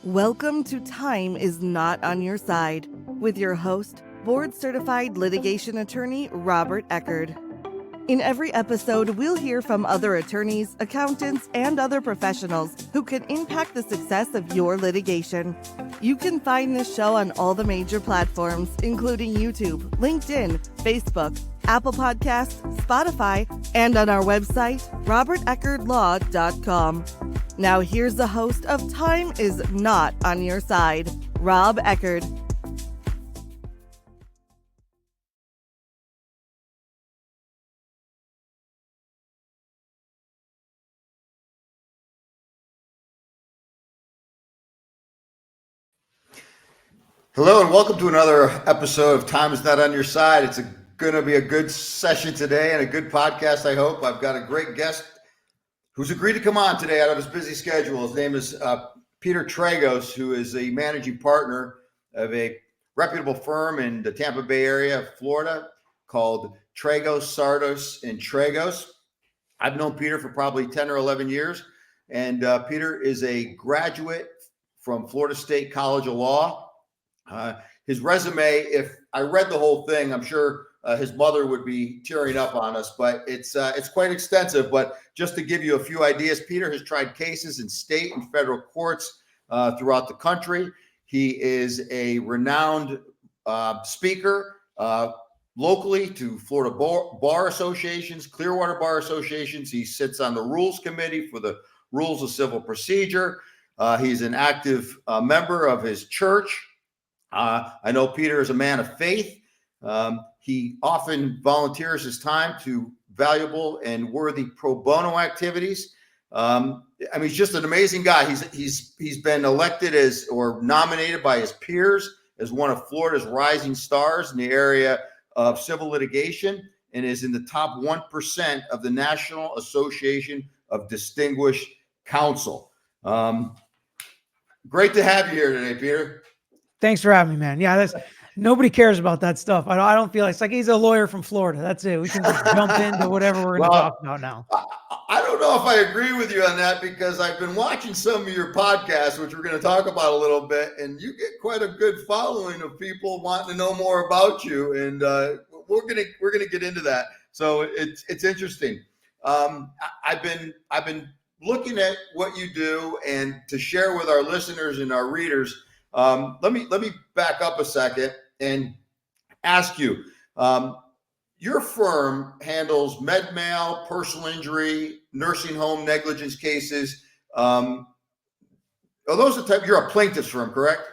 Welcome to Time is Not on Your Side with your host, board-certified litigation attorney Robert Eckard. In every episode, we'll hear from other attorneys, accountants, and other professionals who can impact the success of your litigation. You can find this show on all the major platforms, including YouTube, LinkedIn, Facebook, Apple Podcasts, Spotify, and on our website, roberteckardlaw.com. Now here's the host of Time is Not on Your Side, Rob Eckard. Hello and welcome to another episode of Time is Not on Your Side. It's going to be a good session today and a good podcast, I hope. I've got a great guest who's agreed to come on today out of his busy schedule. His name is Peter Tragos, who is a managing partner of a reputable firm in the Tampa Bay area of Florida called Tragos Sartes and Tragos. I've known Peter for probably 10 or 11 years, and Peter is a graduate from Florida State College of Law. His resume, if I read the whole thing, I'm sure his mother would be tearing up on us, but it's quite extensive. But just to give you a few ideas, Peter has tried cases in state and federal courts throughout the country. He is a renowned speaker locally to Florida Bar Associations, Clearwater Bar Associations. He sits on the Rules Committee for the Rules of Civil Procedure. He's an active member of his church. I know Peter is a man of faith. He often volunteers his time to valuable and worthy pro bono activities. He's just an amazing guy. He's been elected as or nominated by his peers as one of Florida's rising stars in the area of civil litigation and is in the top 1% of the National Association of Distinguished Counsel. Great to have you here today, Peter. Thanks for having me, man. Yeah, nobody cares about that stuff. I don't feel it's like he's a lawyer from Florida. That's it. We can just jump into whatever we're going to talk about now. I don't know if I agree with you on that because I've been watching some of your podcasts, which we're going to talk about a little bit, and you get quite a good following of people wanting to know more about you, and we're gonna get into that. So it's interesting. I've been looking at what you do, and to share with our listeners and our readers. Let me back up a second and ask you, your firm handles med mal, personal injury, nursing home negligence cases. Are those the type, you're a plaintiff's firm, correct?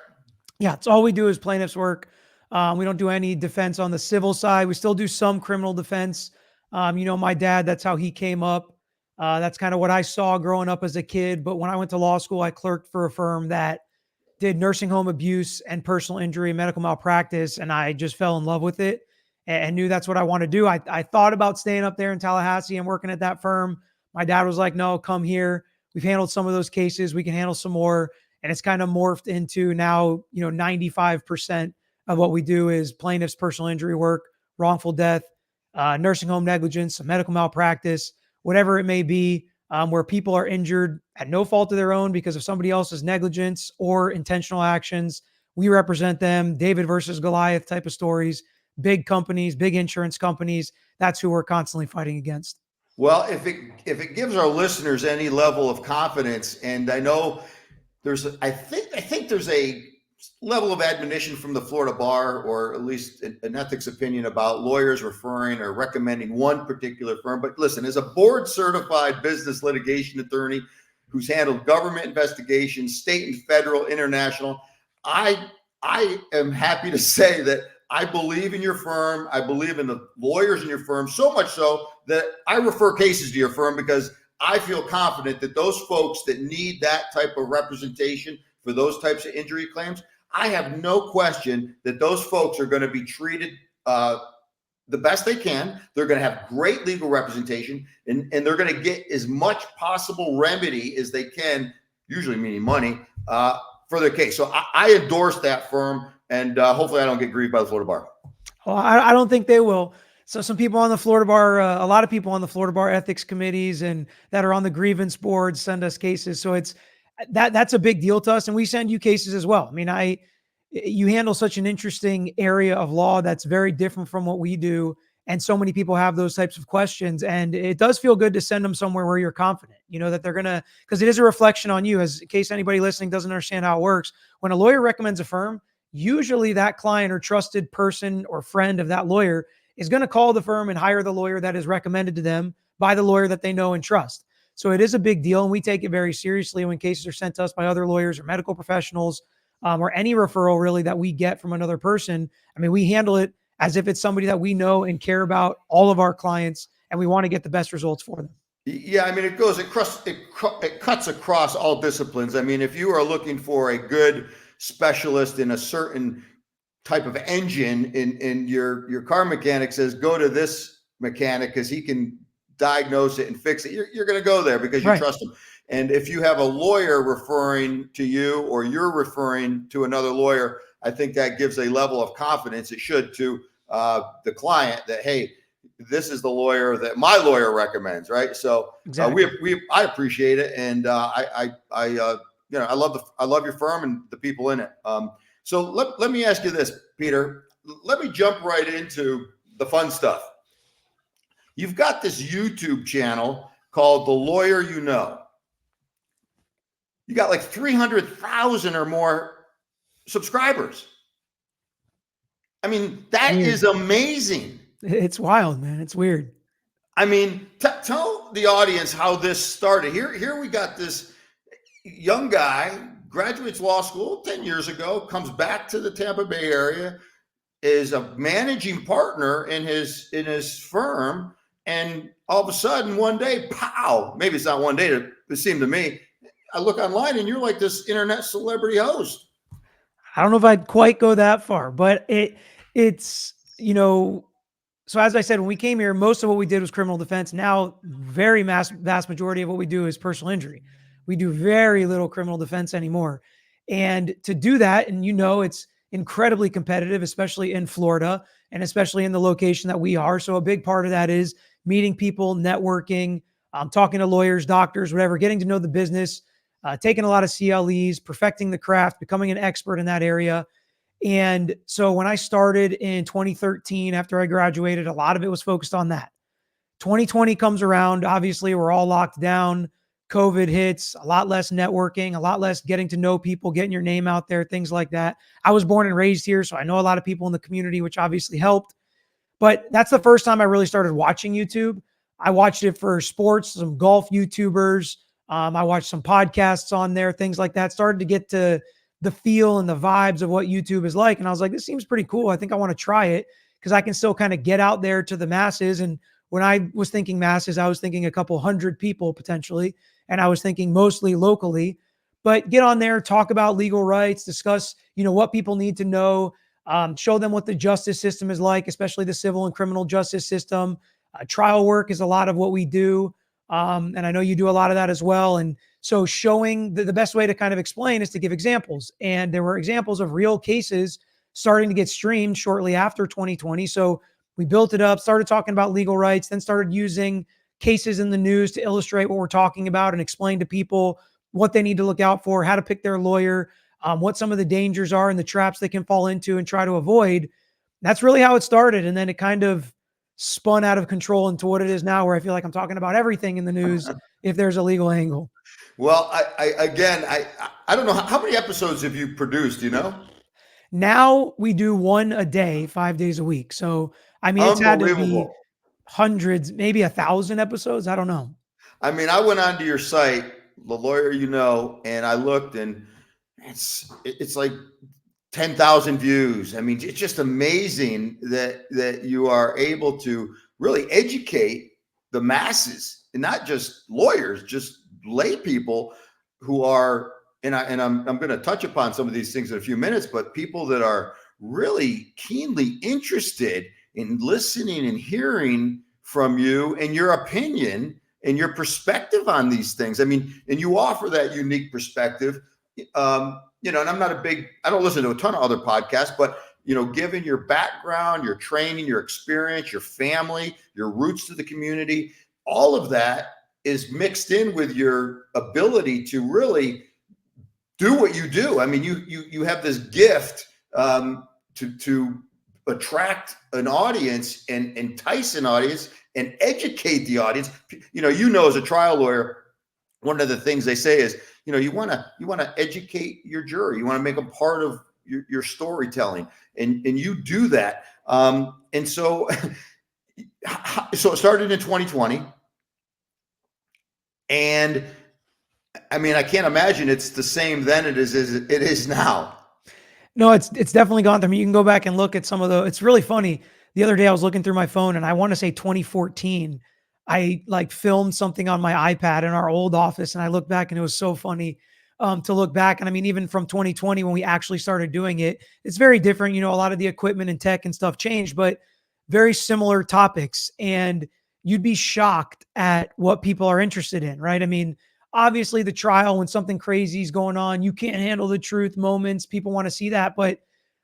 Yeah. It's all we do is plaintiff's work. We don't do any defense on the civil side. We still do some criminal defense. My dad, that's how he came up. That's kind of what I saw growing up as a kid. But when I went to law school, I clerked for a firm that did nursing home abuse and personal injury, medical malpractice, and I just fell in love with it and knew that's what I want to do. I thought about staying up there in Tallahassee and working at that firm. My dad was like, no, come here. We've handled some of those cases. We can handle some more. And it's kind of morphed into now, 95% of what we do is plaintiff's personal injury work, wrongful death, nursing home negligence, medical malpractice, whatever it may be. Where people are injured at no fault of their own because of somebody else's negligence or intentional actions. We represent them, David versus Goliath type of stories, big companies, big insurance companies. That's who we're constantly fighting against. Well, if it gives our listeners any level of confidence, and I know I think there's a level of admonition from the Florida Bar, or at least an ethics opinion about lawyers referring or recommending one particular firm. But listen, as a board certified business litigation attorney who's handled government investigations, state and federal, international, I am happy to say that I believe in your firm. I believe in the lawyers in your firm, so much so that I refer cases to your firm because I feel confident that those folks that need that type of representation for those types of injury claims, I have no question that those folks are going to be treated the best they can. They're going to have great legal representation, and they're going to get as much possible remedy as they can, usually meaning money, for their case. So I endorse that firm, and hopefully I don't get grieved by the Florida Bar. Well, I don't think they will. So some people on the Florida Bar, a lot of people on the Florida Bar ethics committees and that are on the grievance board send us cases. So that's a big deal to us. And we send you cases as well. I mean, you handle such an interesting area of law that's very different from what we do. And so many people have those types of questions, and it does feel good to send them somewhere where you're confident, that they're going to, because it is a reflection on you. As in case anybody listening doesn't understand how it works, when a lawyer recommends a firm, usually that client or trusted person or friend of that lawyer is going to call the firm and hire the lawyer that is recommended to them by the lawyer that they know and trust. So it is a big deal, and we take it very seriously when cases are sent to us by other lawyers or medical professionals, or any referral really that we get from another person. I mean, we handle it as if it's somebody that we know and care about all of our clients, and we want to get the best results for them. Yeah, I mean, it cuts across all disciplines. I mean, if you are looking for a good specialist in a certain type of engine, in your car mechanic says, go to this mechanic because he can diagnose it and fix it, you're going to go there because you trust him. And if you have a lawyer referring to you, or you're referring to another lawyer, I think that gives a level of confidence, it should, to the client, that, hey, this is the lawyer that my lawyer recommends, right? So exactly. I appreciate it, and I love your firm and the people in it. So let me ask you this, Peter. Let me jump right into the fun stuff. You've got this YouTube channel called The Lawyer You Know. You got like 300,000 or more subscribers. I mean, that is amazing. It's wild, man. It's weird. I mean, tell the audience how this started. Here we got this young guy, graduates law school 10 years ago, comes back to the Tampa Bay area, is a managing partner in his firm, and all of a sudden one day, pow, maybe it's not one day, it seemed to me, I look online and you're like this internet celebrity host. I don't know if I'd quite go that far, but it's, so as I said, when we came here, most of what we did was criminal defense. Now, vast majority of what we do is personal injury. We do very little criminal defense anymore. And to do that, and it's incredibly competitive, especially in Florida and especially in the location that we are. So a big part of that is meeting people, networking, talking to lawyers, doctors, whatever, getting to know the business, taking a lot of CLEs, perfecting the craft, becoming an expert in that area. And so when I started in 2013, after I graduated, a lot of it was focused on that. 2020 comes around. Obviously, we're all locked down. COVID hits, a lot less networking, a lot less getting to know people, getting your name out there, things like that. I was born and raised here, so I know a lot of people in the community, which obviously helped. But that's the first time I really started watching YouTube. I watched it for sports, some golf YouTubers. I watched some podcasts on there, things like that. Started to get to the feel and the vibes of what YouTube is like. And I was like, this seems pretty cool. I think I want to try it because I can still kind of get out there to the masses. And when I was thinking masses, I was thinking a couple hundred people potentially. And I was thinking mostly locally, but get on there, talk about legal rights, discuss, what people need to know, show them what the justice system is like, especially the civil and criminal justice system. Trial work is a lot of what we do. And I know you do a lot of that as well. And so showing the best way to kind of explain is to give examples. And there were examples of real cases starting to get streamed shortly after 2020. So we built it up, started talking about legal rights, then started using cases in the news to illustrate what we're talking about and explain to people what they need to look out for, how to pick their lawyer, what some of the dangers are and the traps they can fall into and try to avoid. That's really how it started. And then it kind of spun out of control into what it is now, where I feel like I'm talking about everything in the news if there's a legal angle. Well, I don't know, how many episodes have you produced, Now we do one a day, 5 days a week. So, I mean, it's had to be hundreds, maybe 1,000 episodes. I don't know. I mean, I went onto your site, The Lawyer You Know, and I looked, and it's like 10,000 views. I mean, it's just amazing that you are able to really educate the masses, and not just lawyers, just lay people who are, and I'm going to touch upon some of these things in a few minutes, but people that are really keenly interested in listening and hearing from you and your opinion and your perspective on these things. I mean, and you offer that unique perspective. And I'm not I don't listen to a ton of other podcasts, but, given your background, your training, your experience, your family, your roots to the community, all of that is mixed in with your ability to really do what you do. I mean, you have this gift to attract an audience and entice an audience and educate the audience. As a trial lawyer, one of the things they say is, you want to educate your jury. You want to make them part of your storytelling, and you do that. And so it started in 2020, and I mean, I can't imagine it's the same then it is now. No, it's definitely gone through. I mean, you can go back and look at some of it's really funny. The other day I was looking through my phone, and I want to say 2014, I like filmed something on my iPad in our old office. And I looked back, and it was so funny to look back. And I mean, even from 2020, when we actually started doing it, it's very different. A lot of the equipment and tech and stuff changed, but very similar topics. And you'd be shocked at what people are interested in, right? I mean, obviously the trial, when something crazy is going on, you can't handle the truth moments. People want to see that, but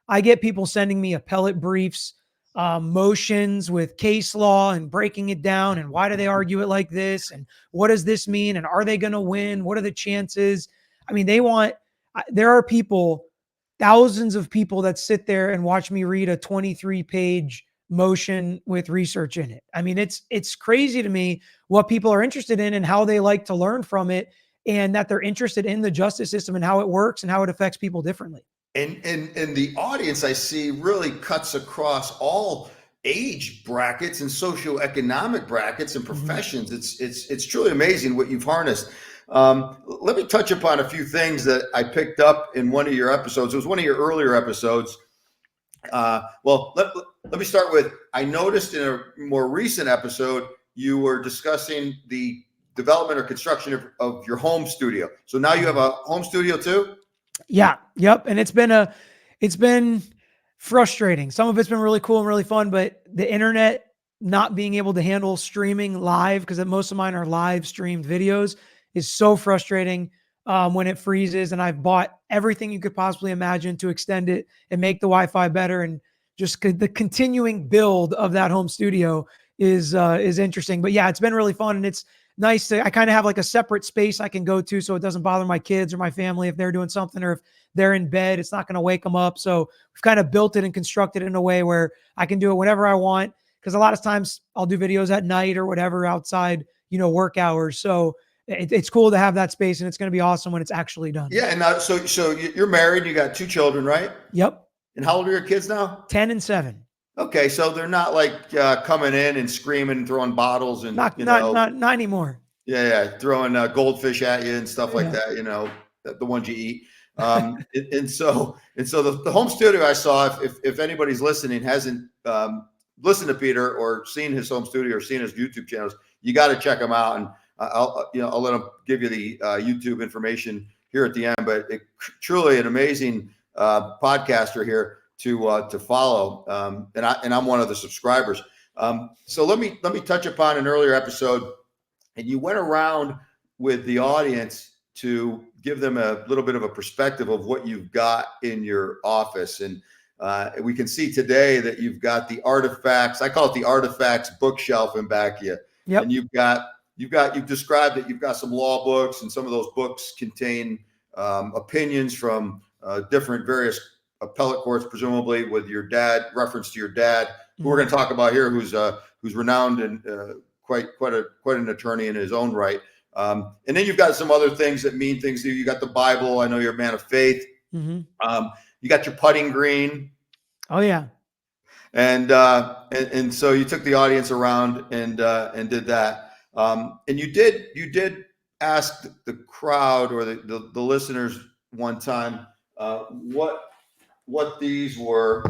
I get people sending me appellate briefs, motions with case law and breaking it down. And why do they argue it like this? And what does this mean? And are they going to win? What are the chances? I mean, there are people, thousands of people that sit there and watch me read a 23-page motion with research in it. I mean, it's crazy to me what people are interested in and how they like to learn from it, and that they're interested in the justice system and how it works and how it affects people differently. And the audience, I see, really cuts across all age brackets and socioeconomic brackets and professions. Mm-hmm. It's truly amazing what you've harnessed. Let me touch upon a few things that I picked up in one of your episodes. It was one of your earlier episodes. Well, let me start with, I noticed in a more recent episode, you were discussing the development or construction of your home studio. So now you have a home studio too? Yeah. Yep. And it's been frustrating. Some of it's been really cool and really fun, but the internet not being able to handle streaming live, because most of mine are live streamed videos, is so frustrating when it freezes. And I've bought everything you could possibly imagine to extend it and make the Wi-Fi better. And just the continuing build of that home studio is interesting. But yeah, it's been really fun, and it's nice to, I kind of have like a separate space I can go to, so it doesn't bother my kids or my family if they're doing something, or if they're in bed, it's not going to wake them up. So we've kind of built it and constructed it in a way where I can do it whenever I want, because a lot of times I'll do videos at night or whatever outside, work hours. So it's cool to have that space, and it's going to be awesome when it's actually done. Yeah. And so you're married, you got 2 children, right? Yep. And how old are your kids now? 10 and 7. Okay, so they're not like coming in and screaming and throwing bottles and not anymore. Yeah, throwing goldfish at you and stuff like that. The ones you eat. And so the home studio I saw, if anybody's listening hasn't listened to Peter or seen his home studio or seen his YouTube channels, you got to check him out. And I'll let him give you the YouTube information here at the end. But truly an amazing podcaster here to follow, and I'm one of the subscribers. So let me touch upon an earlier episode, and you went around with the audience to give them a little bit of a perspective of what you've got in your office, and we can see today that you've got the artifacts. I call it the artifacts bookshelf in back of you. Yep. And you've described that you've got some law books, and some of those books contain opinions from different various appellate courts, presumably with your dad, reference to your dad, who we're going to talk about here, who's renowned and quite an attorney in his own right. And then you've got some other things that mean things to you. You got the Bible. I know you're a man of faith. Mm-hmm. You got your putting green. Oh yeah. And so you took the audience around and did that. And you did ask the crowd or the listeners one time what these were.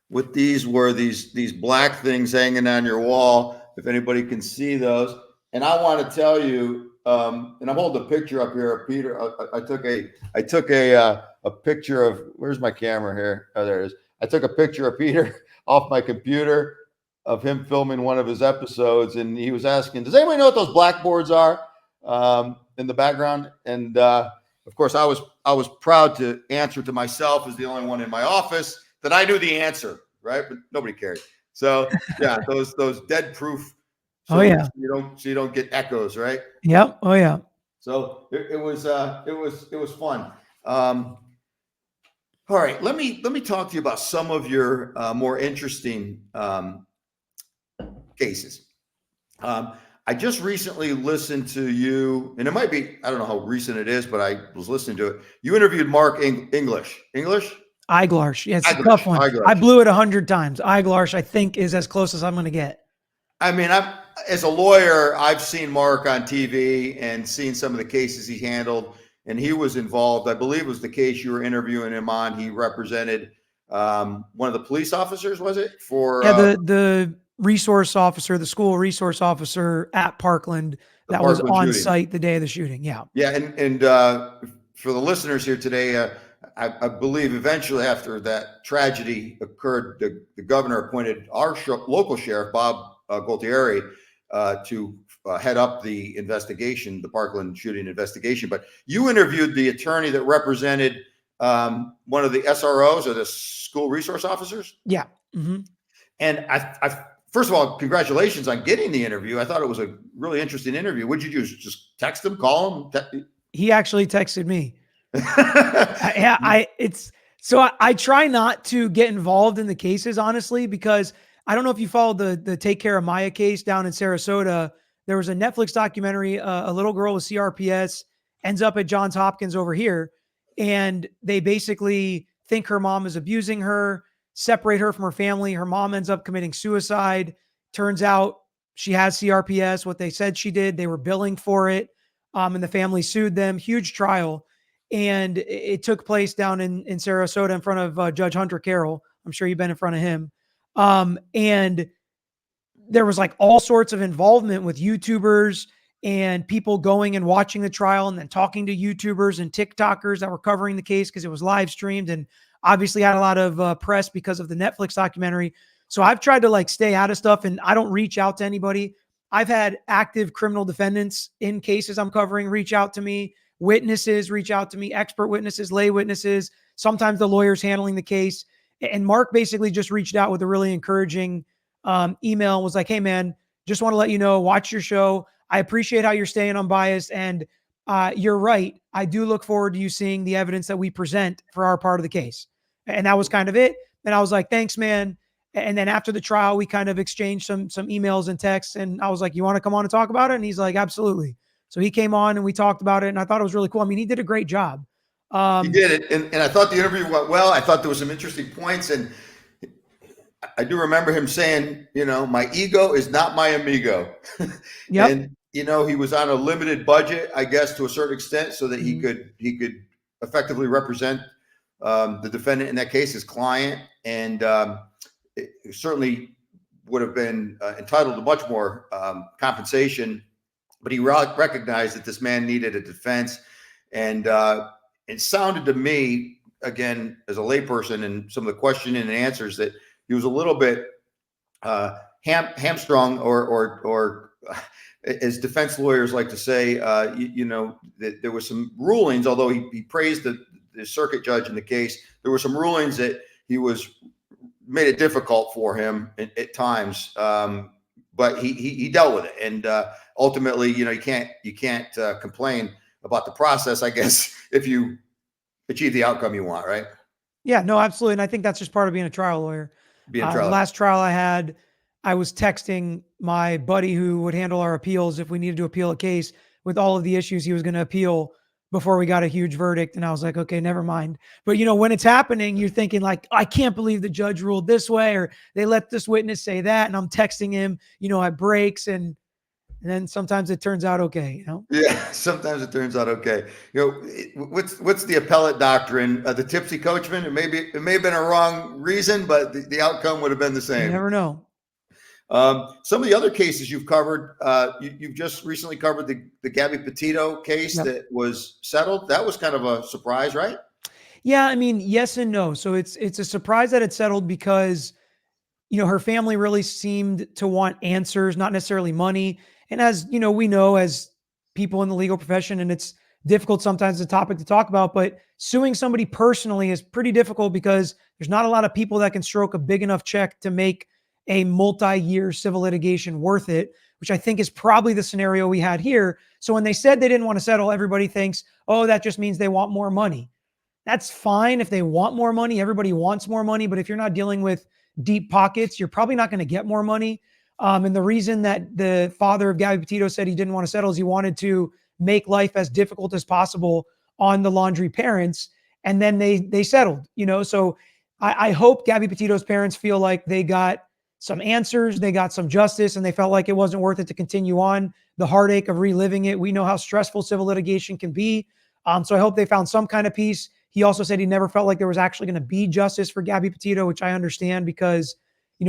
What these were, these black things hanging on your wall, if anybody can see those. And I want to tell you, and I'm holding a picture up here of Peter. I took a picture of, where's my camera here? Oh, there it is. I took a picture of Peter off my computer of him filming one of his episodes, and he was asking, does anybody know what those blackboards are in the background? And of course, I was proud to answer to myself as the only one in my office that I knew the answer, right? But nobody cared. So yeah, those dead proof. So oh yeah. You don't get echoes, right? Yep. Oh yeah. So it was fun. All right, let me talk to you about some of your more interesting cases. I just recently listened to you, and it might be, I don't know how recent it is, but I was listening to it. You interviewed Mark English. Eiglarsh. Yeah, it's a Eiglarsh, tough one. Eiglarsh. I blew it 100 times. Eiglarsh, I think, is as close as I'm going to get. I mean, as a lawyer, I've seen Mark on TV and seen some of the cases he handled, and he was involved. I believe it was the case you were interviewing him on. He represented one of the police officers, was it? The resource officer, the school resource officer at Parkland that was on site the day of the shooting. Yeah. Yeah. And for the listeners here today, I believe eventually after that tragedy occurred, the governor appointed our local sheriff, Bob Gualtieri, to head up the investigation, the Parkland shooting investigation. But you interviewed the attorney that represented one of the SROs, or the school resource officers. Yeah. Mm-hmm. And I first of all, congratulations on getting the interview. I thought it was a really interesting interview. What'd you do? Just text him, call him? He actually texted me. I try not to get involved in the cases, honestly, because I don't know if you followed the Take Care of Maya case down in Sarasota. There was a Netflix documentary, a little girl with CRPS ends up at Johns Hopkins over here, and they basically think her mom is abusing her, separate her from her family. Her mom ends up committing suicide. Turns out she has CRPS, what they said she did. They were billing for it, and the family sued them. Huge trial. And it took place down in Sarasota in front of Judge Hunter Carroll. I'm sure you've been in front of him. And there was like all sorts of involvement with YouTubers and people going and watching the trial and then talking to YouTubers and TikTokers that were covering the case because it was live streamed and obviously had a lot of press because of the Netflix documentary. So I've tried to like stay out of stuff and I don't reach out to anybody. I've had active criminal defendants in cases I'm covering reach out to me. Witnesses reach out to me, expert witnesses, lay witnesses, sometimes the lawyers handling the case. And Mark basically just reached out with a really encouraging email and was like, hey, man, just want to let you know, watch your show. I appreciate how you're staying unbiased. And you're right. I do look forward to you seeing the evidence that we present for our part of the case. And that was kind of it. And I was like, thanks, man. And then after the trial, we kind of exchanged some emails and texts. And I was like, you want to come on and talk about it? And he's like, absolutely. So he came on and we talked about it, and I thought it was really cool. I mean, he did a great job. He did it, and I thought the interview went well. I thought there was some interesting points, and I do remember him saying, my ego is not my amigo. Yep. And he was on a limited budget, I guess, to a certain extent, so that he could effectively represent the defendant in that case, his client, and it certainly would have been entitled to much more compensation. But he recognized that this man needed a defense. And it sounded to me, again, as a layperson and some of the questioning and answers, that he was a little bit hamstrung or as defense lawyers like to say, that there were some rulings, although he praised the circuit judge in the case, there were some rulings that made it difficult for him at times. But he dealt with it, and ultimately, you can't complain about the process, I guess, if you achieve the outcome you want, right? Yeah, no, absolutely, and I think that's just part of being a trial lawyer. The last trial I had, I was texting my buddy who would handle our appeals if we needed to appeal a case with all of the issues he was going to appeal before we got a huge verdict, and I was like, okay, never mind. But when it's happening, you're thinking like, I can't believe the judge ruled this way, or they let this witness say that, and I'm texting him, at breaks, and then sometimes it turns out okay, Yeah, sometimes it turns out okay. What's the appellate doctrine? The tipsy coachman. It may have been a wrong reason, but the outcome would have been the same. You never know. Some of the other cases you've covered, you've just recently covered the Gabby Patito case. Yep. That was settled. That was kind of a surprise, right? Yeah, I mean, yes and no. So it's a surprise that it settled because, her family really seemed to want answers, not necessarily money. And as we know, as people in the legal profession, and it's difficult sometimes, a topic to talk about, but suing somebody personally is pretty difficult because there's not a lot of people that can stroke a big enough check to make a multi-year civil litigation worth it. which I think is probably the scenario we had here. So when they said they didn't want to settle, everybody thinks, oh, that just means they want more money. That's fine if they want more money. Everybody wants more money. But if you're not dealing with deep pockets, you're probably not going to get more money. And the reason that the father of Gabby Patito said he didn't want to settle is he wanted to make life as difficult as possible on the Laundrie parents. And then they settled, So I hope Gabby Patito's parents feel like they got some answers, they got some justice, and they felt like it wasn't worth it to continue on the heartache of reliving it. We know how stressful civil litigation can be. So I hope they found some kind of peace. He also said he never felt like there was actually going to be justice for Gabby Patito, which I understand because,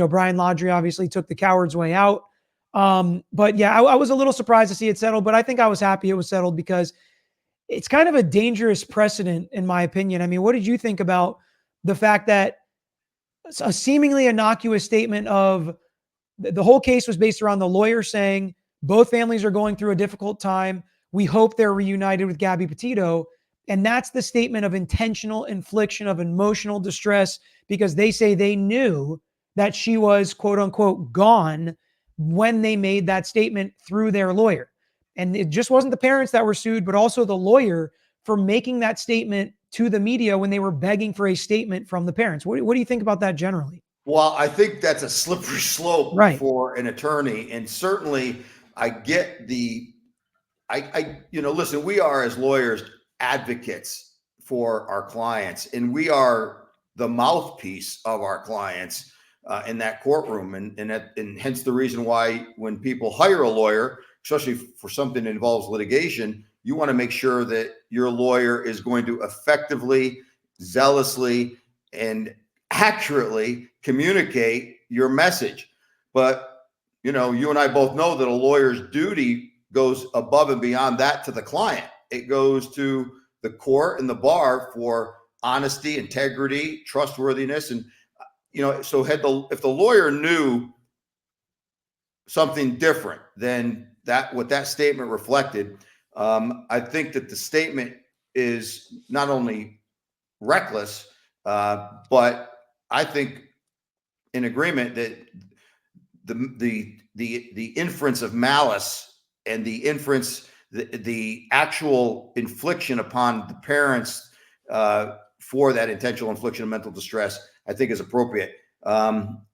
Brian Laundrie obviously took the coward's way out. But yeah, I was a little surprised to see it settled, but I think I was happy it was settled because it's kind of a dangerous precedent, in my opinion. I mean, what did you think about the fact that a seemingly innocuous statement of the whole case was based around the lawyer saying both families are going through a difficult time. We hope they're reunited with Gabby Patito. And that's the statement of intentional infliction of emotional distress because they say they knew that she was, quote unquote, gone when they made that statement through their lawyer. And it just wasn't the parents that were sued, but also the lawyer for making that statement to the media when they were begging for a statement from the parents. What do you think about that generally? Well, I think that's a slippery slope Right. for an attorney. And certainly I get listen, we are as lawyers advocates for our clients, and we are the mouthpiece of our clients in that courtroom. And hence the reason why when people hire a lawyer, especially for something that involves litigation, you want to make sure that your lawyer is going to effectively, zealously, and accurately communicate your message. But, you and I both know that a lawyer's duty goes above and beyond that to the client. It goes to the court and the bar for honesty, integrity, trustworthiness. And, so if the lawyer knew something different than what that statement reflected, I think that the statement is not only reckless, but I think in agreement that the inference of malice and the inference, the actual infliction upon the parents for that intentional infliction of mental distress, I think is appropriate.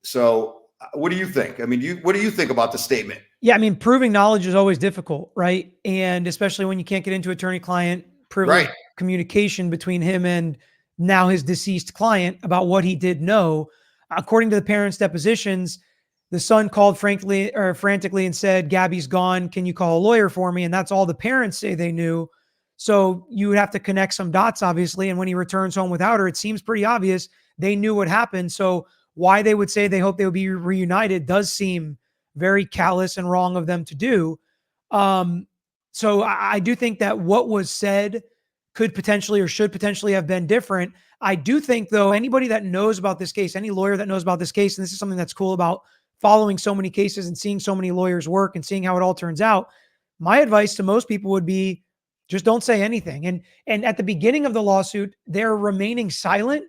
So what do you think? I mean, what do you think about the statement? Yeah, I mean, proving knowledge is always difficult, right? And especially when you can't get into attorney-client privilege communication between him and now his deceased client about what he did know. According to the parents' depositions, the son called frantically and said, "Gabby's gone. Can you call a lawyer for me?" And that's all the parents say they knew. So you would have to connect some dots, obviously. And when he returns home without her, it seems pretty obvious they knew what happened. So why they would say they hope they would be reunited does seem very callous and wrong of them to do. So I do think that what was said could potentially or should potentially have been different. I do think, though, anybody that knows about this case, any lawyer that knows about this case, and this is something that's cool about following so many cases and seeing so many lawyers work and seeing how it all turns out, my advice to most people would be just don't say anything. And at the beginning of the lawsuit, their remaining silent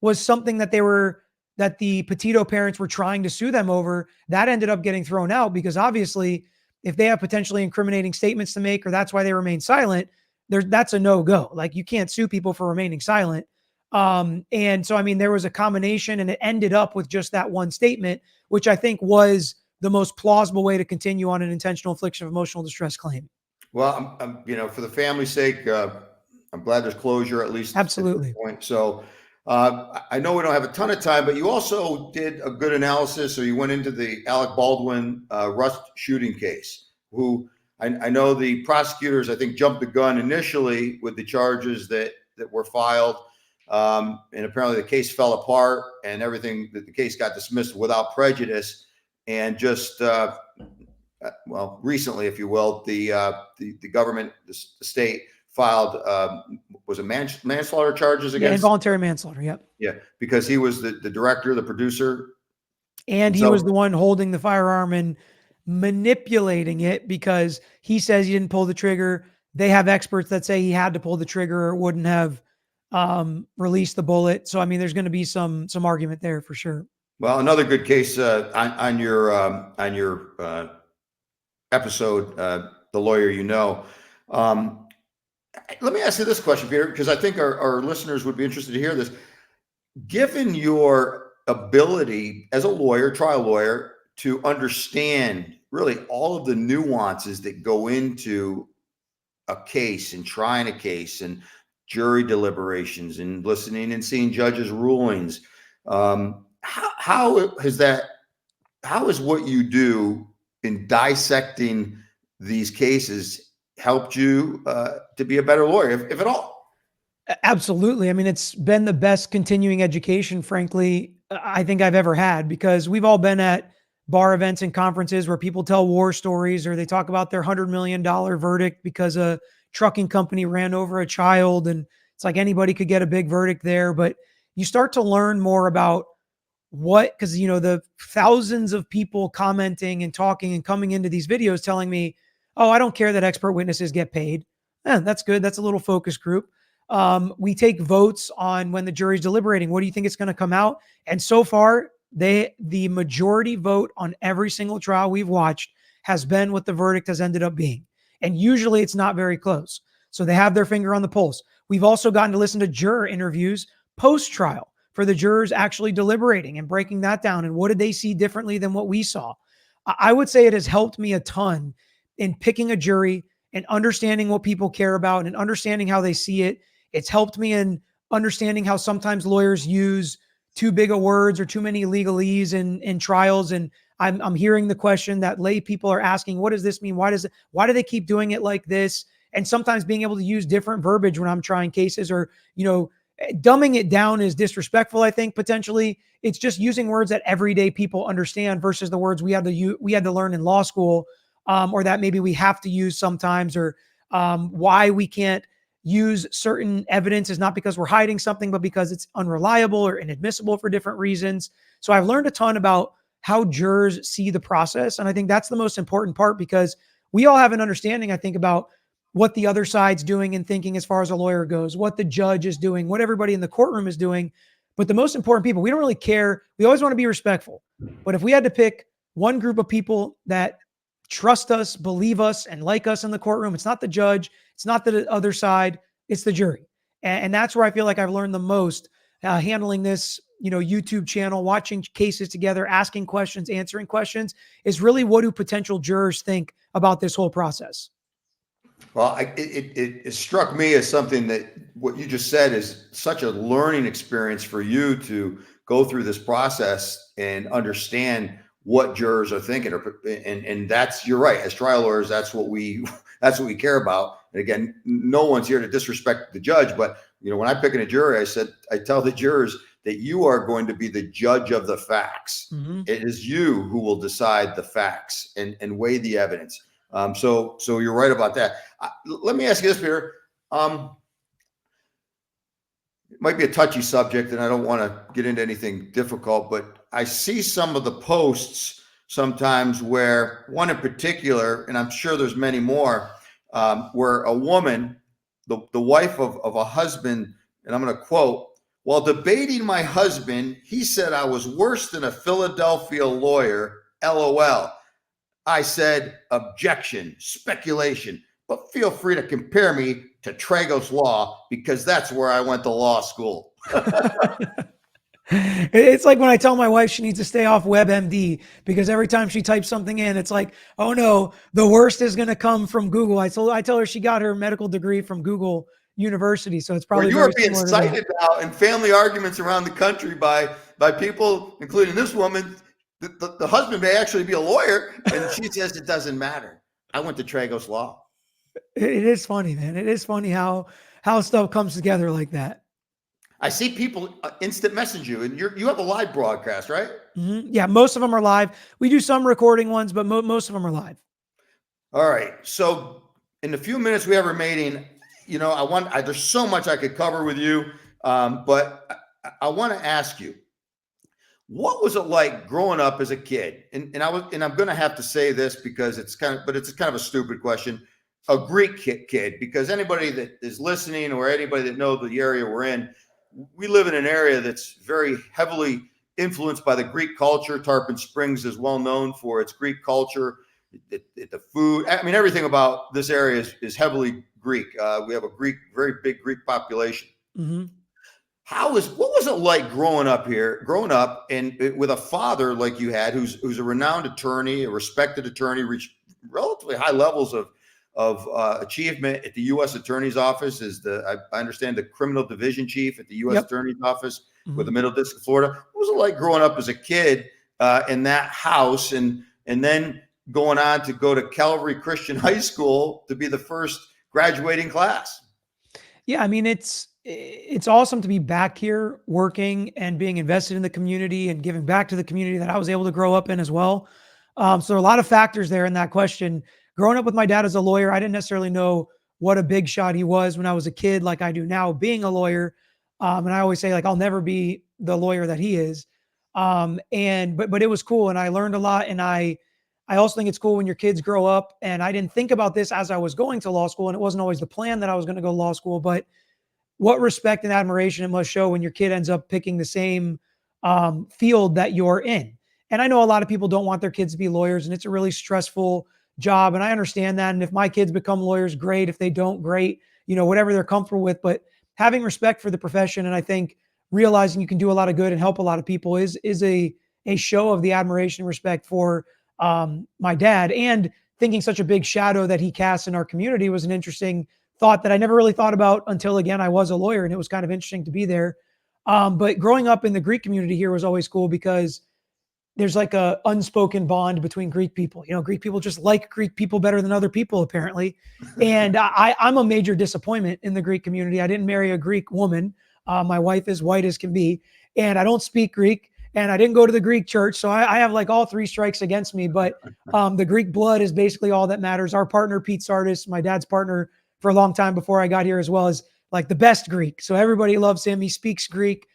was something that the Patito parents were trying to sue them over. That ended up getting thrown out because obviously if they have potentially incriminating statements to make, or that's why they remain silent, that's a no-go. Like, you can't sue people for remaining silent. And so, I mean, there was a combination and it ended up with just that one statement, which I think was the most plausible way to continue on an intentional infliction of emotional distress claim. Well, I'm for the family's sake, I'm glad there's closure, at least Absolutely. at this point. So I know we don't have a ton of time, but you also did a good analysis, or you went into the Alec Baldwin Rust shooting case, who I know the prosecutors, I think, jumped the gun initially with the charges that were filed. And apparently the case fell apart and everything, that the case got dismissed without prejudice. And just, recently, if you will, the government, the state filed, was it manslaughter charges against? Involuntary manslaughter. Yep. Yeah. Because he was the director, the producer. And he was the one holding the firearm and manipulating it because he says he didn't pull the trigger. They have experts that say he had to pull the trigger or wouldn't have released the bullet. So, I mean, there's going to be some argument there for sure. Well, another good case on your episode, The Lawyer You Know. Let me ask you this question, Peter, because I think our listeners would be interested to hear this. Given your ability as a lawyer, trial lawyer, to understand really all of the nuances that go into a case and trying a case and jury deliberations and listening and seeing judges' rulings, how has what you do in dissecting these cases helped you to be a better lawyer, if at all? Absolutely. I mean, it's been the best continuing education, frankly, I think I've ever had, because we've all been at bar events and conferences where people tell war stories, or they talk about their $100 million verdict because a trucking company ran over a child. And it's like anybody could get a big verdict there. But you start to learn more about because, the thousands of people commenting and talking and coming into these videos telling me, oh, I don't care that expert witnesses get paid. That's good. That's a little focus group. We take votes on when the jury's deliberating. What do you think it's going to come out? And so far, the majority vote on every single trial we've watched has been what the verdict has ended up being. And usually it's not very close. So they have their finger on the pulse. We've also gotten to listen to juror interviews post-trial for the jurors actually deliberating and breaking that down. And what did they see differently than what we saw? I would say it has helped me a ton in picking a jury and understanding what people care about and understanding how they see it. It's helped me in understanding how sometimes lawyers use too big of words or too many legalese in trials. And I'm hearing the question that lay people are asking, what does this mean? Why do they keep doing it like this? And sometimes being able to use different verbiage when I'm trying cases, or, dumbing it down is disrespectful, I think, potentially. It's just using words that everyday people understand versus the words we had to learn in law school, or that maybe we have to use sometimes, or why we can't use certain evidence is not because we're hiding something, but because it's unreliable or inadmissible for different reasons. So I've learned a ton about how jurors see the process. And I think that's the most important part, because we all have an understanding, I think, about what the other side's doing and thinking as far as a lawyer goes, what the judge is doing, what everybody in the courtroom is doing. But the most important people, we don't really care. We always want to be respectful. But if we had to pick one group of people that trust us, believe us, and like us in the courtroom, it's not the judge, it's not the other side, it's the jury. And that's where I feel like I've learned the most, handling this, YouTube channel, watching cases together, asking questions, answering questions, is really, what do potential jurors think about this whole process? Well, it struck me as something that what you just said is such a learning experience for you to go through this process and understand what jurors are thinking. And that's, you're right. As trial lawyers, that's what we care about. And again, no one's here to disrespect the judge, but when I pick in a jury, I tell the jurors that you are going to be the judge of the facts. Mm-hmm. It is you who will decide the facts and weigh the evidence. So you're right about that. Let me ask you this, Peter. It might be a touchy subject, and I don't want to get into anything difficult, but I see some of the posts sometimes where, one in particular, and I'm sure there's many more, where a woman, the wife of a husband, and I'm going to quote, "While debating my husband, he said I was worse than a Philadelphia lawyer, LOL. I said, objection, speculation, but feel free to compare me to Tragos Law because that's where I went to law school." It's like when I tell my wife she needs to stay off WebMD, because every time she types something in, it's like, oh no, the worst is going to come from Google. I tell her she got her medical degree from Google University, so it's probably you are being cited now in family arguments around the country by people, including this woman. The husband may actually be a lawyer, and she says it doesn't matter. I went to Tragos Law. It is funny, man. It is funny how stuff comes together like that. I see people instant message you, and you have a live broadcast, right? Mm-hmm. Yeah, most of them are live. We do some recording ones, but most of them are live. All right. So in the few minutes we have remaining, there's so much I could cover with you, but I want to ask you, what was it like growing up as a kid? And I'm going to have to say this because it's kind of a stupid question. A Greek kid, because anybody that is listening or anybody that knows the area we're in, we live in an area that's very heavily influenced by the Greek culture. Tarpon Springs is well known for its Greek culture. the food. I mean, everything about this area is heavily Greek. We have a very big Greek population. Mm-hmm. What was it like growing up and with a father like you had, who's a renowned attorney, a respected attorney, reached relatively high levels of achievement at the U.S. Attorney's Office, I understand the criminal division chief at the U.S. Attorney's Office with the Middle District of Florida. What was it like growing up as a kid in that house, and then going on to go to Calvary Christian High School to be the first graduating class? Yeah, I mean, it's awesome to be back here working and being invested in the community and giving back to the community that I was able to grow up in as well. So there are a lot of factors there in that question. Growing up with my dad as a lawyer, I didn't necessarily know what a big shot he was when I was a kid, like I do now being a lawyer. And I always say, like, I'll never be the lawyer that he is. But it was cool, and I learned a lot. And I also think it's cool when your kids grow up. And I didn't think about this as I was going to law school, and it wasn't always the plan that I was going to go to law school, but what respect and admiration it must show when your kid ends up picking the same field that you're in. And I know a lot of people don't want their kids to be lawyers, and it's a really stressful job. And I understand that. And if my kids become lawyers, great. If they don't, great, whatever they're comfortable with, but having respect for the profession. And I think realizing you can do a lot of good and help a lot of people is a show of the admiration and respect for my dad. And thinking such a big shadow that he casts in our community was an interesting thought that I never really thought about until, again, I was a lawyer, and it was kind of interesting to be there. But growing up in the Greek community here was always cool because there's like a unspoken bond between Greek people. Greek people just like Greek people better than other people, apparently. And I'm a major disappointment in the Greek community. I didn't marry a Greek woman. My wife is white as can be, and I don't speak Greek, and I didn't go to the Greek church. So I have like all three strikes against me, but the Greek blood is basically all that matters. Our partner, Pete Sartes, my dad's partner for a long time before I got here as well, is like the best Greek. So everybody loves him. He speaks Greek.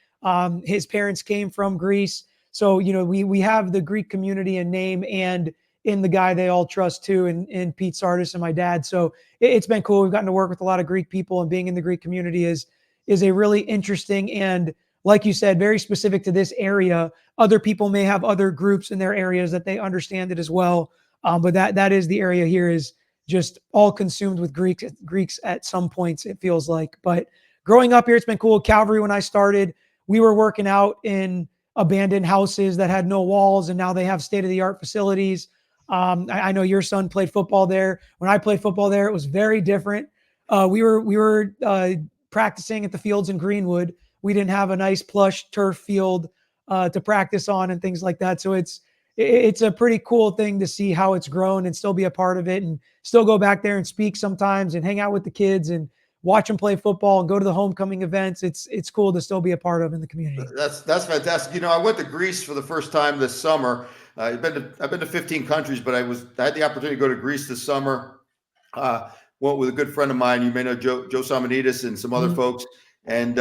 His parents came from Greece. So, we have the Greek community in name and in the guy they all trust too, in Pete Sartes and my dad. So it's been cool. We've gotten to work with a lot of Greek people, and being in the Greek community is a really interesting, and like you said, very specific to this area. Other people may have other groups in their areas that they understand it as well. But that is the area here, is just all consumed with Greeks at some points, it feels like. But growing up here, it's been cool. Calvary, when I started, we were working out in abandoned houses that had no walls, and now they have state-of-the-art facilities. I know your son played football there. When I played football there, it was very different. We were practicing at the fields in Greenwood. We didn't have a nice plush turf field to practice on and things like that. So it's a pretty cool thing to see how it's grown and still be a part of it, and still go back there and speak sometimes and hang out with the kids and watch them play football and go to the homecoming events. It's cool to still be a part of in the community. That's fantastic. I went to Greece for the first time this summer. I've been to 15 countries, but I had the opportunity to go to Greece this summer. Went with a good friend of mine. You may know Joe Samanidis and some other folks. And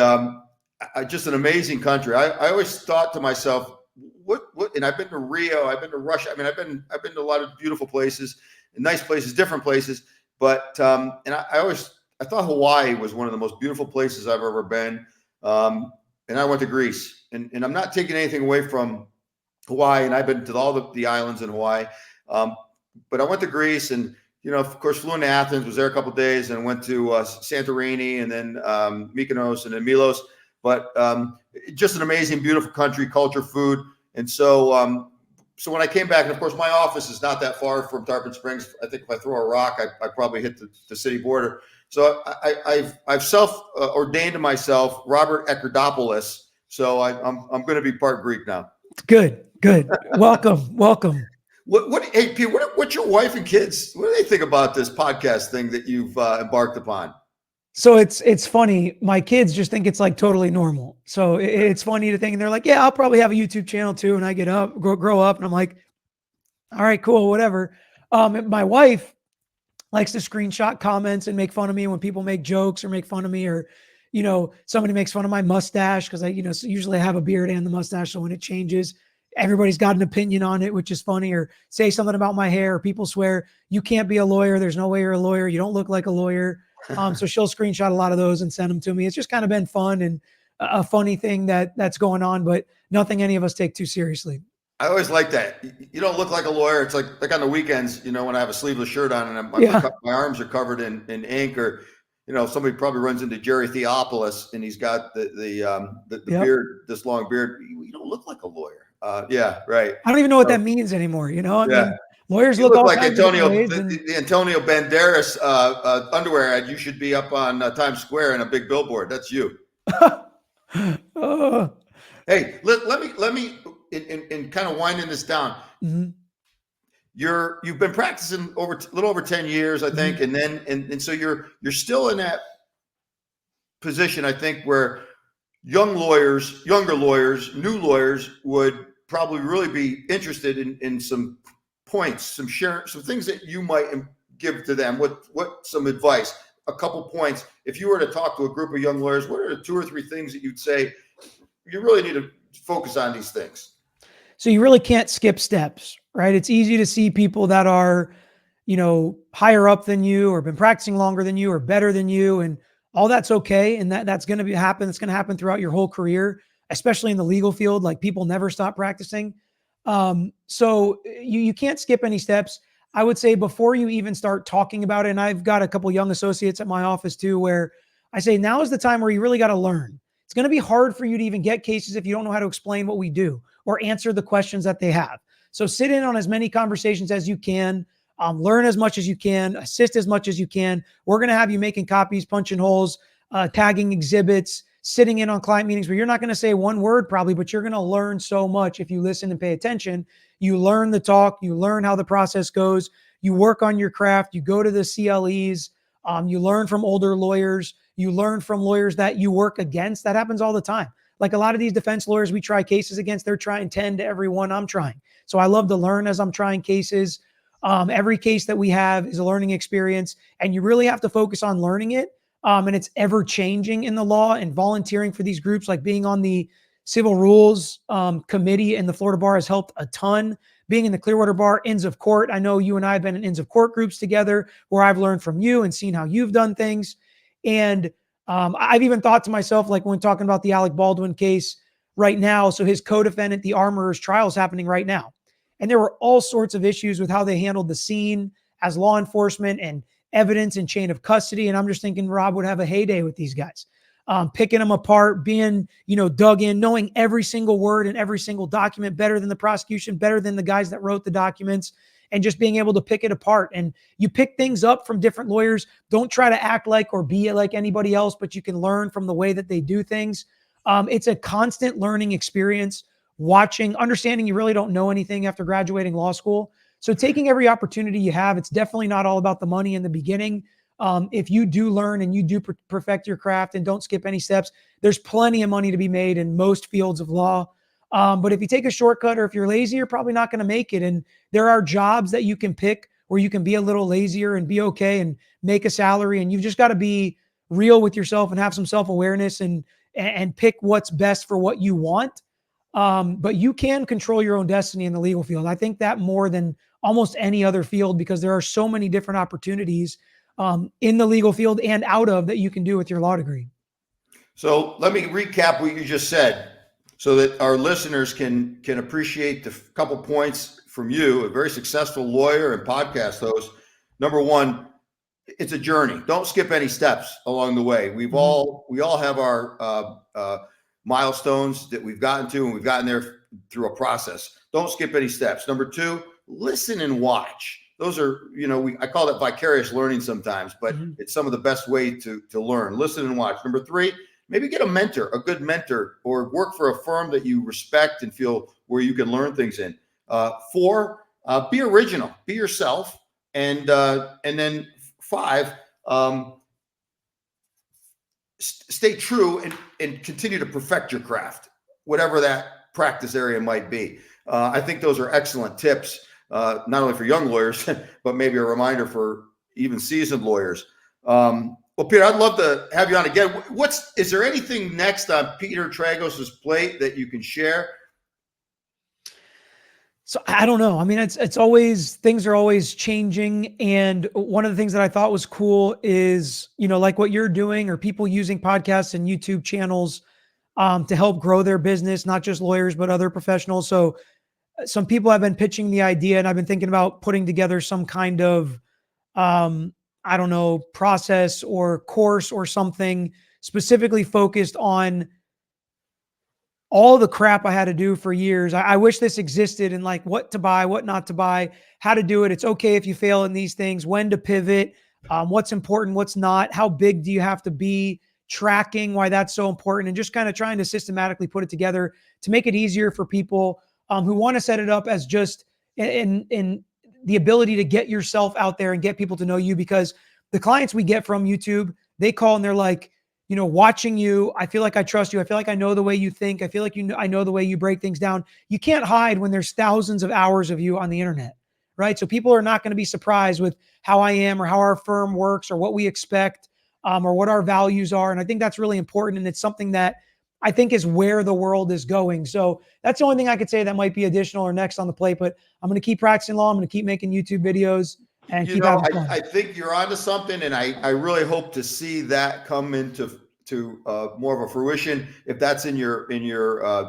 just an amazing country. I always thought to myself, what? And I've been to Rio. I've been to Russia. I mean, I've been to a lot of beautiful places, nice places, different places. But and I thought Hawaii was one of the most beautiful places I've ever been. And I went to Greece, and I'm not taking anything away from Hawaii. And I've been to all the islands in Hawaii. But I went to Greece, and, of course, flew into Athens, was there a couple of days, and went to Santorini, and then Mykonos, and then Milos. But just an amazing, beautiful country, culture, food. And so when I came back, and of course, my office is not that far from Tarpon Springs. I think if I throw a rock, I probably hit the city border. So I've self-ordained myself Robert Eckardopoulos. So I'm going to be part Greek now. Good. Welcome. Hey, Pete, what's your wife and kids? What do they think about this podcast thing that you've embarked upon? So it's funny. My kids just think it's like totally normal. So it's funny to think, and they're like, yeah, I'll probably have a YouTube channel too. And I grow up, and I'm like, all right, cool, whatever. My wife likes to screenshot comments and make fun of me when people make jokes or make fun of me, or, somebody makes fun of my mustache. Cause I, usually I have a beard and the mustache. So when it changes, everybody's got an opinion on it, which is funny, or say something about my hair, or people swear you can't be a lawyer. There's no way you're a lawyer. You don't look like a lawyer. So she'll screenshot a lot of those and send them to me. It's just kind of been fun and a funny thing that's going on, but nothing any of us take too seriously. I always like that. You don't look like a lawyer. It's like on the weekends, when I have a sleeveless shirt on and my arms are covered in ink, or somebody probably runs into Jerry Theopolis and he's got the beard, this long beard. You don't look like a lawyer. Yeah, right. I don't even know what that means anymore. I mean, lawyers you look all like kinds Antonio, of ways. The Antonio Banderas underwear ad. You should be up on Times Square in a big billboard. That's you. Hey, let me in kind of winding this down. Mm-hmm. You've been practicing a little over 10 years, I think, and then and so you're still in that position, I think, where younger lawyers, new lawyers would probably really be interested in some points, some things that you might give to them. What some advice, a couple points. If you were to talk to a group of young lawyers, what are the 2 or 3 things that you'd say you really need to focus on these things? So you really can't skip steps, right? It's easy to see people that are, higher up than you or been practicing longer than you or better than you. And all that's okay. And that's going to happen. It's going to happen throughout your whole career, especially in the legal field. Like, people never stop practicing. So you can't skip any steps. I would say before you even start talking about it, and I've got a couple young associates at my office too, where I say, now is the time where you really got to learn. It's going to be hard for you to even get cases if you don't know how to explain what we do or answer the questions that they have. So sit in on as many conversations as you can, learn as much as you can, assist as much as you can. We're going to have you making copies, punching holes, tagging exhibits, sitting in on client meetings where you're not going to say one word probably, but you're going to learn so much if you listen and pay attention. You learn the talk, you learn how the process goes, you work on your craft, you go to the CLEs, you learn from older lawyers, you learn from lawyers that you work against. That happens all the time. Like, a lot of these defense lawyers we try cases against, they're trying 10 to every one I'm trying. So I love to learn as I'm trying cases. Every case that we have is a learning experience, and you really have to focus on learning it. And it's ever changing in the law, and volunteering for these groups, like being on the civil rules committee in the Florida bar, has helped a ton. Being in the Clearwater bar, Inns of Court. I know you and I have been in Inns of Court groups together where I've learned from you and seen how you've done things. And I've even thought to myself, like when talking about the Alec Baldwin case right now, so his co-defendant, the armorer's trial, is happening right now. And there were all sorts of issues with how they handled the scene as law enforcement and evidence and chain of custody. And I'm just thinking Rob would have a heyday with these guys, picking them apart, being, dug in, knowing every single word and every single document better than the prosecution, better than the guys that wrote the documents, and just being able to pick it apart. And you pick things up from different lawyers. Don't try to act like or be like anybody else, but you can learn from the way that they do things. It's a constant learning experience, watching, understanding you really don't know anything after graduating law school. So taking every opportunity you have. It's definitely not all about the money in the beginning. If you do learn and you do perfect your craft and don't skip any steps, there's plenty of money to be made in most fields of law. But if you take a shortcut or if you're lazy, you're probably not going to make it. And there are jobs that you can pick where you can be a little lazier and be okay and make a salary. And you've just got to be real with yourself and have some self-awareness and pick what's best for what you want. But you can control your own destiny in the legal field. I think that more than almost any other field, because there are so many different opportunities in the legal field and out of that you can do with your law degree. So let me recap what you just said so that our listeners can appreciate the couple points from you, a very successful lawyer and podcast host. Number one, it's a journey. Don't skip any steps along the way. We all have our milestones that we've gotten to, and we've gotten there through a process. Don't skip any steps. Number two, listen and watch. Those are, I call it vicarious learning sometimes, but it's some of the best way to learn. Listen and watch. Number three, maybe get a mentor, a good mentor, or work for a firm that you respect and feel where you can learn things in. Four, be original, be yourself. And then five, stay true and continue to perfect your craft, whatever that practice area might be. I think those are excellent tips, not only for young lawyers, but maybe a reminder for even seasoned lawyers. Well, Peter, I'd love to have you on again. Is there anything next on Peter Tragos's plate that you can share? So I don't know. I mean, it's always, things are always changing. And one of the things that I thought was cool is, like what you're doing, or people using podcasts and YouTube channels to help grow their business, not just lawyers, but other professionals. So some people have been pitching the idea, and I've been thinking about putting together some kind of, I don't know, process or course or something specifically focused on all the crap I had to do for years. I wish this existed, and like what to buy, what not to buy, how to do it. It's okay if you fail in these things, when to pivot, what's important, what's not, how big do you have to be, tracking why that's so important, and just kind of trying to systematically put it together to make it easier for people who want to set it up as just in the ability to get yourself out there and get people to know you. Because the clients we get from YouTube, they call and they're like, watching you, I feel like I trust you. I feel like I know the way you think. I feel like I know the way you break things down. You can't hide when there's thousands of hours of you on the internet, right? So people are not going to be surprised with how I am or how our firm works or what we expect or what our values are. And I think that's really important. And it's something that I think is where the world is going. So that's the only thing I could say that might be additional or next on the plate. But I'm going to keep practicing law. I'm going to keep making YouTube videos and keep having fun. I think you're onto something, and I really hope to see that come into more of a fruition if that's in your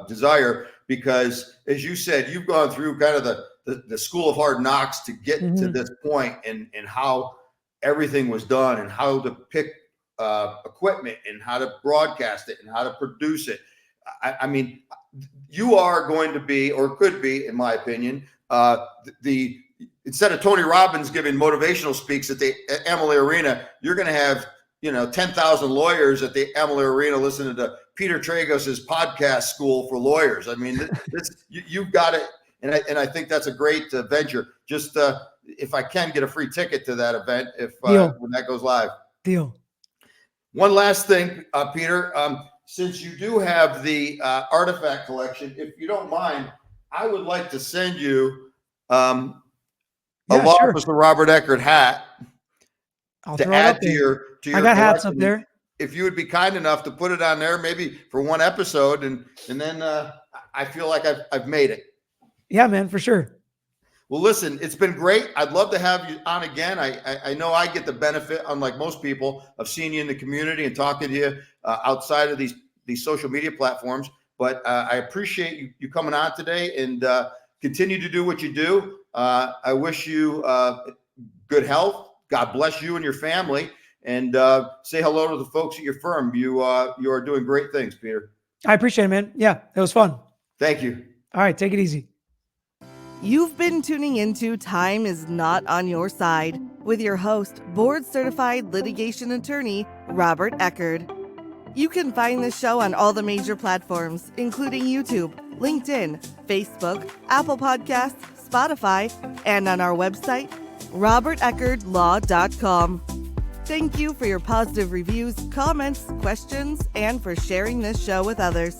desire. Because as you said, you've gone through kind of the school of hard knocks to get to this point, and how everything was done, and how to pick equipment, and how to broadcast it, and how to produce it. I mean, you are going to be, or could be, in my opinion, instead of Tony Robbins giving motivational speaks at the Amalie Arena, you're going to have 10,000 lawyers at the Amalie Arena listening to Peter Tragos' podcast school for lawyers. I mean, you've got it, and I think that's a great venture. Just if I can get a free ticket to that event, when that goes live. Deal. One last thing, Peter. Since you do have the artifact collection, if you don't mind, I would like to send you a Law Officer Robert Eckard hat to add to your I got hats up there. If you would be kind enough to put it on there, maybe for one episode, and then I feel like I've made it. Yeah, man, for sure. Well, listen, it's been great. I'd love to have you on again. I know I get the benefit, unlike most people, of seeing you in the community and talking to you outside of these social media platforms. But I appreciate you coming on today, and continue to do what you do. I wish you good health. God bless you and your family, and say hello to the folks at your firm. You are doing great things, Peter. I appreciate it, man. Yeah, it was fun. Thank you. All right, take it easy. You've been tuning into Time is Not on Your Side with your host, board-certified litigation attorney, Robert Eckard. You can find this show on all the major platforms, including YouTube, LinkedIn, Facebook, Apple Podcasts, Spotify, and on our website, roberteckardlaw.com. Thank you for your positive reviews, comments, questions, and for sharing this show with others.